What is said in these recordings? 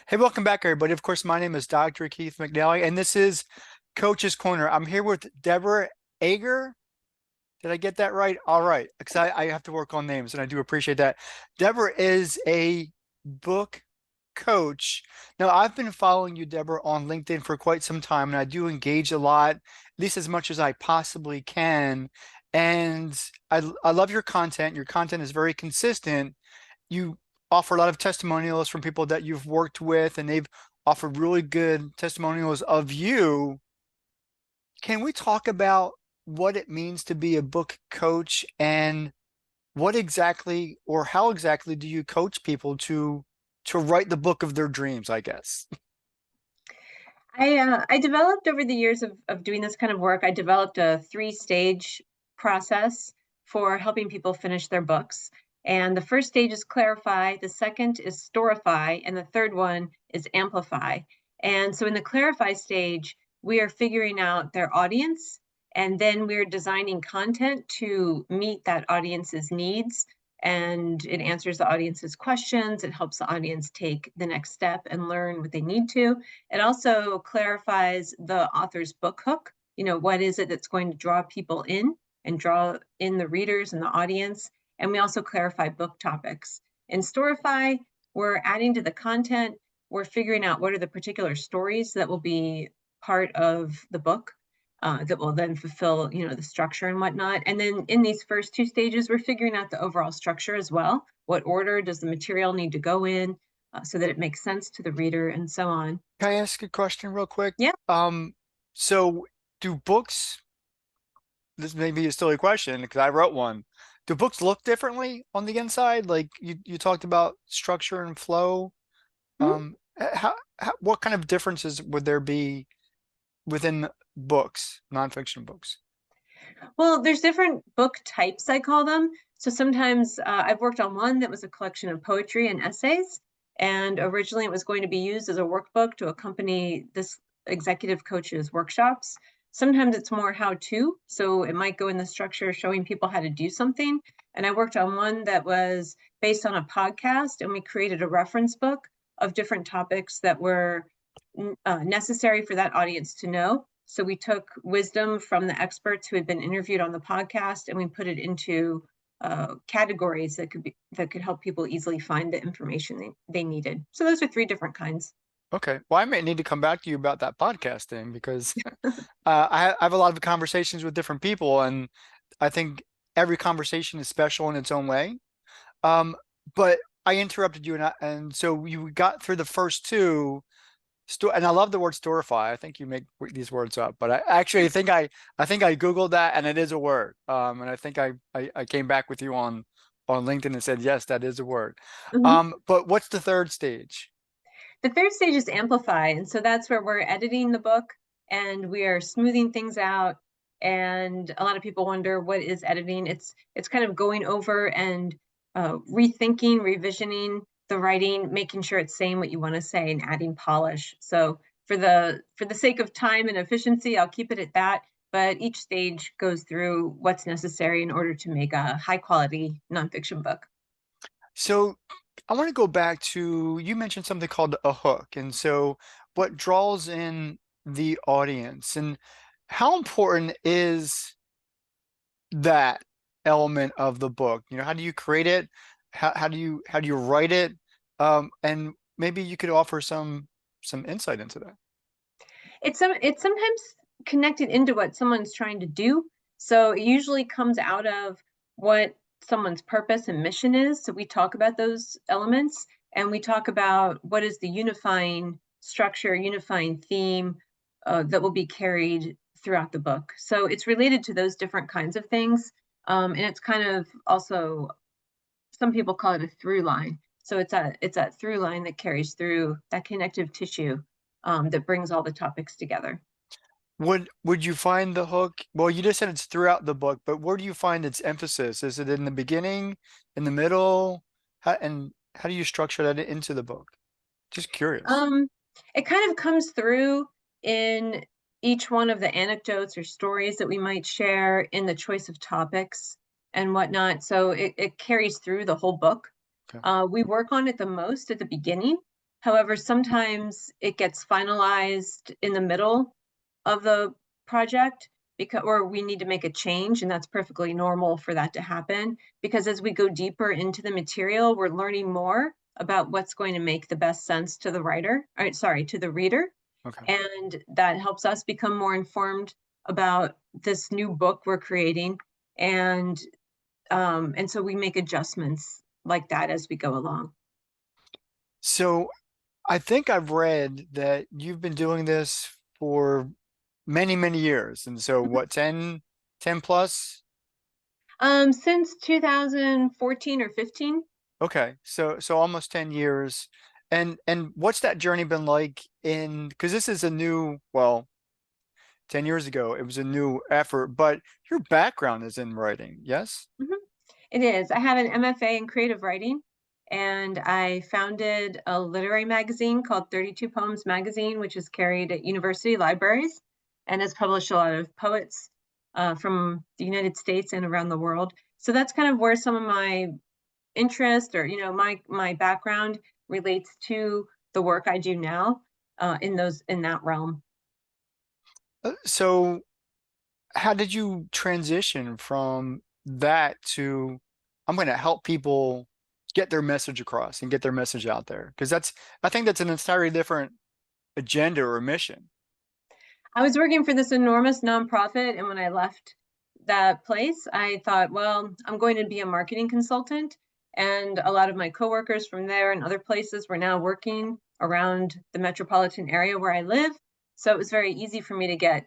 Hey, welcome back, everybody. Of course, my name is Dr. Keith McNally, and this is Coach's Corner. I'm here with Deborah Ager. Did I get that right? All right, because I have to work on names, and I do appreciate that. Deborah is a book coach. Now, I've been following you, Deborah, on LinkedIn for quite some time, and I do engage a lot, at least as much as I possibly can. And I love your content. Your content is very consistent. You offer a lot of testimonials from people that you've worked with, and they've offered really good testimonials of you. Can we talk about what it means to be a book coach and what exactly or how exactly do you coach people to write the book of their dreams, I guess? I developed over the years of doing this kind of work, I developed a three-stage process for helping people finish their books. And the first stage is clarify, the second is storify, and the third one is amplify. And so in the clarify stage, we are figuring out their audience, and then we're designing content to meet that audience's needs, and it answers the audience's questions. It helps the audience take the next step and learn what they need to. It also clarifies the author's book hook. What is it that's going to draw people in and draw in the readers and the audience? And we also clarify book topics. In Storify, we're adding to the content. We're figuring out what are the particular stories that will be part of the book that will then fulfill, the structure and whatnot. And then in these first two stages, we're figuring out the overall structure as well. What order does the material need to go in so that it makes sense to the reader and so on. Can I ask a question real quick? Yeah. So do books, this may be a silly question because I wrote one. Do books look differently on the inside? Like you talked about structure and flow. Mhm. What kind of differences would there be within books, nonfiction books? Well, there's different book types, I call them. So sometimes I've worked on one that was a collection of poetry and essays. And originally it was going to be used as a workbook to accompany this executive coach's workshops. Sometimes it's more how to. So it might go in the structure showing people how to do something. And I worked on one that was based on a podcast, and we created a reference book of different topics that were necessary for that audience to know. So we took wisdom from the experts who had been interviewed on the podcast, and we put it into categories that could help people easily find the information they needed. So those are three different kinds. Okay. Well, I may need to come back to you about that podcast thing because I have a lot of conversations with different people, and I think every conversation is special in its own way. Um, but I interrupted you, and so you got through the first two. And I love the word storify. I think you make these words up, but I actually I think I Googled that and it is a word. And I think I came back with you on LinkedIn and said, yes, that is a word. Mhm. But what's the third stage? The third stage is amplify. And so that's where we're editing the book and we are smoothing things out. And a lot of people wonder what is editing. It's kind of going over and rethinking, revisioning the writing, making sure it's saying what you want to say and adding polish. So for the sake of time and efficiency, I'll keep it at that. But each stage goes through what's necessary in order to make a high quality nonfiction book. So I want to go back to you mentioned something called a hook. And so what draws in the audience and how important is that element of the book? How do you create it? How do you write it? And maybe you could offer some insight into that. It's sometimes connected into what someone's trying to do. So it usually comes out of what someone's purpose and mission is. So we talk about those elements and we talk about what is the unifying structure, unifying theme that will be carried throughout the book. So it's related to those different kinds of things. And it's kind of also, some people call it a through line. So it's a through line that carries through that connective tissue that brings all the topics together. Would you find the hook? Well, you just said it's throughout the book, but where do you find its emphasis? Is it in the beginning, in the middle? And how do you structure that into the book? Just curious. Um, it kind of comes through in each one of the anecdotes or stories that we might share in the choice of topics and whatnot. So it carries through the whole book. Okay. We work on it the most at the beginning. However, sometimes it gets finalized in the middle of the project because, or we need to make a change, and that's perfectly normal for that to happen. Because as we go deeper into the material, we're learning more about what's going to make the best sense to the writer, or sorry, to the reader. Okay. And that helps us become more informed about this new book we're creating. And so we make adjustments like that as we go along. So I think I've read that you've been doing this for many, many years. And so what, 10 plus? Since 2014 or 15. Okay. So almost 10 years. And what's that journey been like in, because this is a new, well, 10 years ago, it was a new effort, but your background is in writing, yes? Mhm. It is. I have an MFA in creative writing, and I founded a literary magazine called 32 Poems Magazine, which is carried at university libraries and has published a lot of poets from the United States and around the world. So that's kind of where some of my interest, or my background relates to the work I do now, in that realm. So how did you transition from that to I'm going to help people get their message across and get their message out there? Because I think that's an entirely different agenda or mission. I was working for this enormous nonprofit, and when I left that place, I thought, well, I'm going to be a marketing consultant. And a lot of my coworkers from there and other places were now working around the metropolitan area where I live. So it was very easy for me to get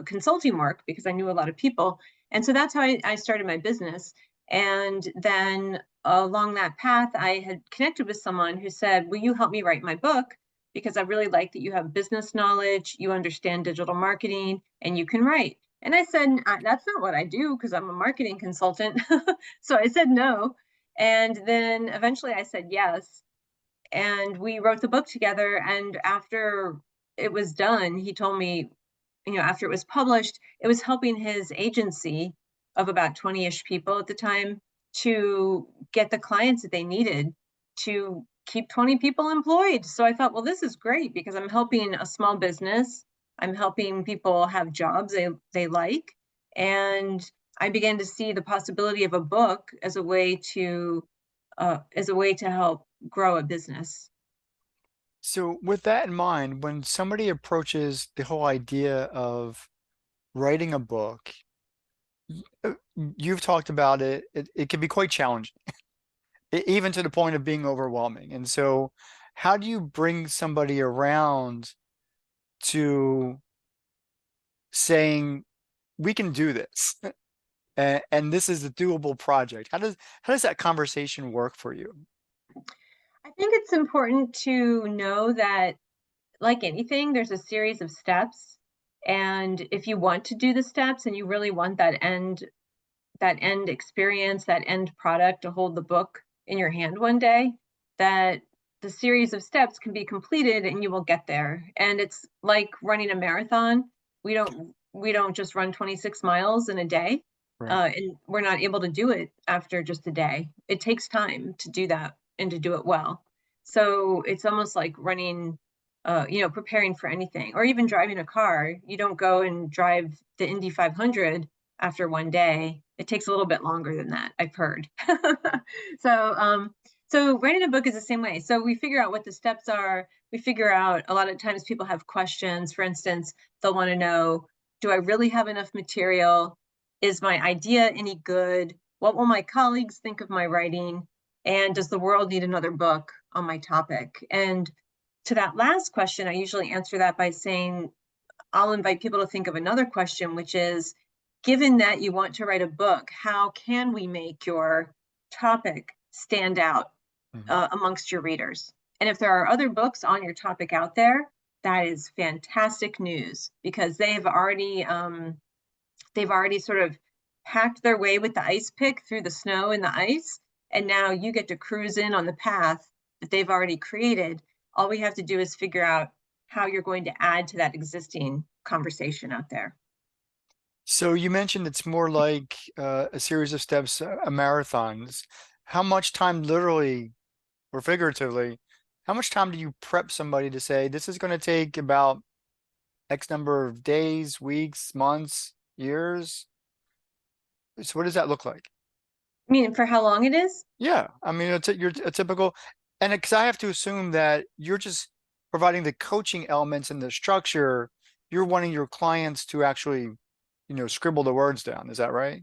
consulting work because I knew a lot of people. And so that's how I started my business. And then along that path, I had connected with someone who said, will you help me write my book? Because I really like that you have business knowledge, you understand digital marketing, and you can write. And I said, that's not what I do because I'm a marketing consultant. So I said no. And then eventually I said yes. And we wrote the book together. And after it was done, he told me, after it was published, it was helping his agency of about 20-ish people at the time to get the clients that they needed to keep 20 people employed. So I thought, well, this is great because I'm helping a small business. I'm helping people have jobs they like. And I began to see the possibility of a book as a way to help grow a business. So with that in mind, when somebody approaches the whole idea of writing a book, uh, you've talked about it, it can be quite challenging, even to the point of being overwhelming. And so how do you bring somebody around to saying, we can do this, and this is a doable project? How does that conversation work for you? I think it's important to know that, like anything, there's a series of steps. And if you want to do the steps and you really want that end experience, that end product to hold the book in your hand one day, that the series of steps can be completed and you will get there. And it's like running a marathon. We don't just run 26 miles in a day. Right. And we're not able to do it after just a day. It takes time to do that and to do it well. So it's almost like running, preparing for anything, or even driving a car. You don't go and drive the Indy 500 after one day. It takes a little bit longer than that, I've heard. So, so writing a book is the same way. So we figure out what the steps are. We figure out, a lot of times people have questions. For instance, they'll want to know, do I really have enough material? Is my idea any good? What will my colleagues think of my writing? And does the world need another book on my topic? And to that last question, I usually answer that by saying, I'll invite people to think of another question, which is, given that you want to write a book, how can we make your topic stand out Mhm. amongst your readers? And if there are other books on your topic out there, that is fantastic news because they've already sort of hacked their way with the ice pick through the snow and the ice, and now you get to cruise in on the path that they've already created. All we have to do is figure out how you're going to add to that existing conversation out there. So you mentioned it's more like a series of steps, a marathon. How much time, literally or figuratively, how much time do you prep somebody to say this is going to take about X number of days, weeks, months, years? So what does that look like? I mean, for how long it is? Yeah, I mean, you're a typical, and because I have to assume that you're just providing the coaching elements and the structure, you're wanting your clients to actually, scribble the words down. Is that right?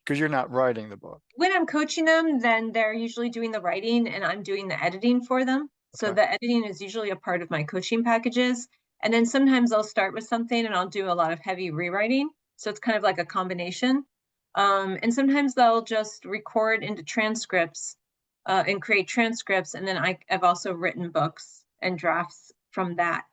Because you're not writing the book. When I'm coaching them, then they're usually doing the writing and I'm doing the editing for them. So Okay. the editing is usually a part of my coaching packages. And then sometimes I'll start with something and I'll do a lot of heavy rewriting. So it's kind of like a combination. And sometimes they'll just record into transcripts and create transcripts. And then I've also written books and drafts from that.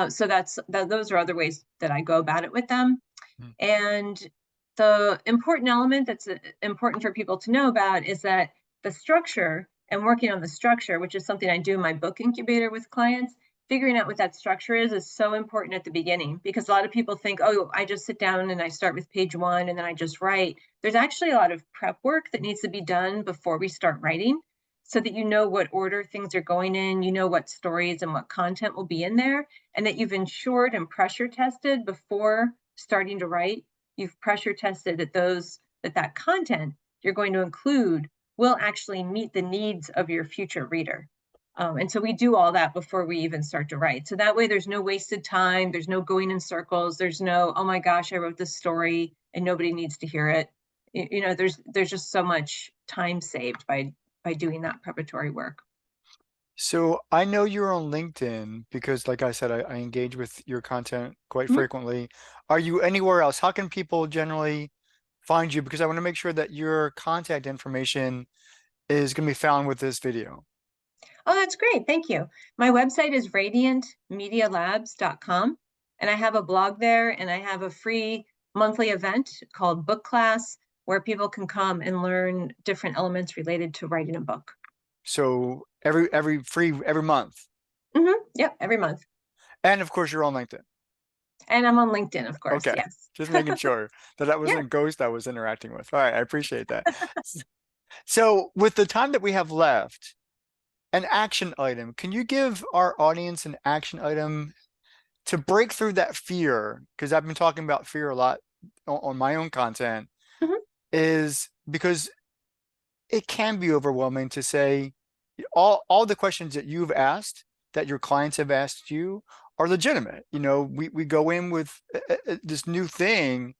So those are other ways that I go about it with them. Mm. And the important element that's important for people to know about is that the structure and working on the structure, which is something I do in my book incubator with clients, figuring out what that structure is so important at the beginning because a lot of people think, oh, I just sit down and I start with page one and then I just write. There's actually a lot of prep work that needs to be done before we start writing so that you know what order things are going in, you know what stories and what content will be in there, and that you've ensured and pressure tested before starting to write. You've pressure tested that content you're going to include will actually meet the needs of your future reader. And so we do all that before we even start to write. So that way there's no wasted time, there's no going in circles, there's no, oh my gosh, I wrote this story and nobody needs to hear it. There's just so much time saved by doing that preparatory work. So I know you're on LinkedIn because, like I said, I engage with your content quite Mhm. frequently. Are you anywhere else? How can people generally find you? Because I want to make sure that your contact information is going to be found with this video. Oh, that's great. Thank you. My website is radiantmedialabs.com, and I have a blog there, and I have a free monthly event called Book Class where people can come and learn different elements related to writing a book. So every month. Yep, every month. And of course, you're on LinkedIn. And I'm on LinkedIn, of course. Okay. Yes. Just making sure that that Yeah. wasn't a ghost I was interacting with. All right. I appreciate that. So with the time that we have left, an action item, can you give our audience an action item to break through that fear? Because I've been talking about fear a lot on my own content, Mhm. is because it can be overwhelming to say all the questions that you've asked, that your clients have asked you, are legitimate. We go in with this new thing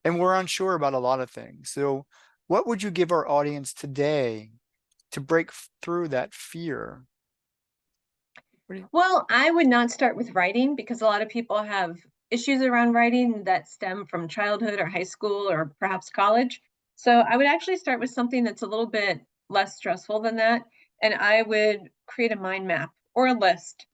and we're unsure about a lot of things. So what would you give our audience today to break through that fear? What do you, Well, I would not start with writing because a lot of people have issues around writing that stem from childhood or high school or perhaps college. So I would actually start with something that's a little bit less stressful than that. And I would create a mind map or a list.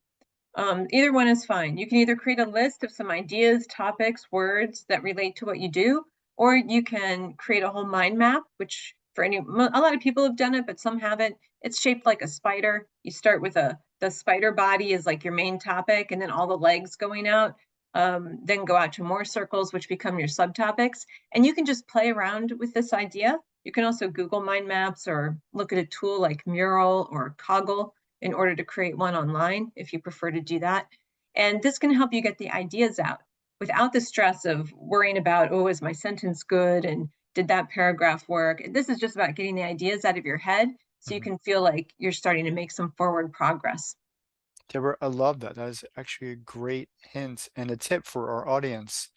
Either one is fine. You can either create a list of some ideas, topics, words that relate to what you do, or you can create a whole mind map, which a lot of people have done it, but some haven't. It's shaped like a spider. You start with the spider body is like your main topic, and then all the legs going out. Then go out to more circles, which become your subtopics. And you can just play around with this idea. You can also Google mind maps or look at a tool like Mural or Coggle in order to create one online if you prefer to do that. And this can help you get the ideas out without the stress of worrying about, oh, is my sentence good? And did that paragraph work? This is just about getting the ideas out of your head so you Mhm. can feel like you're starting to make some forward progress. Deborah, I love that. That is actually a great hint and a tip for our audience.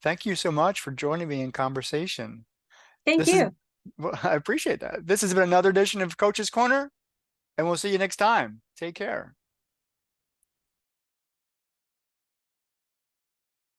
Thank you so much for joining me in conversation. Thank This is, you. well, I appreciate that. This has been another edition of Coach's Corner, and we'll see you next time. Take care.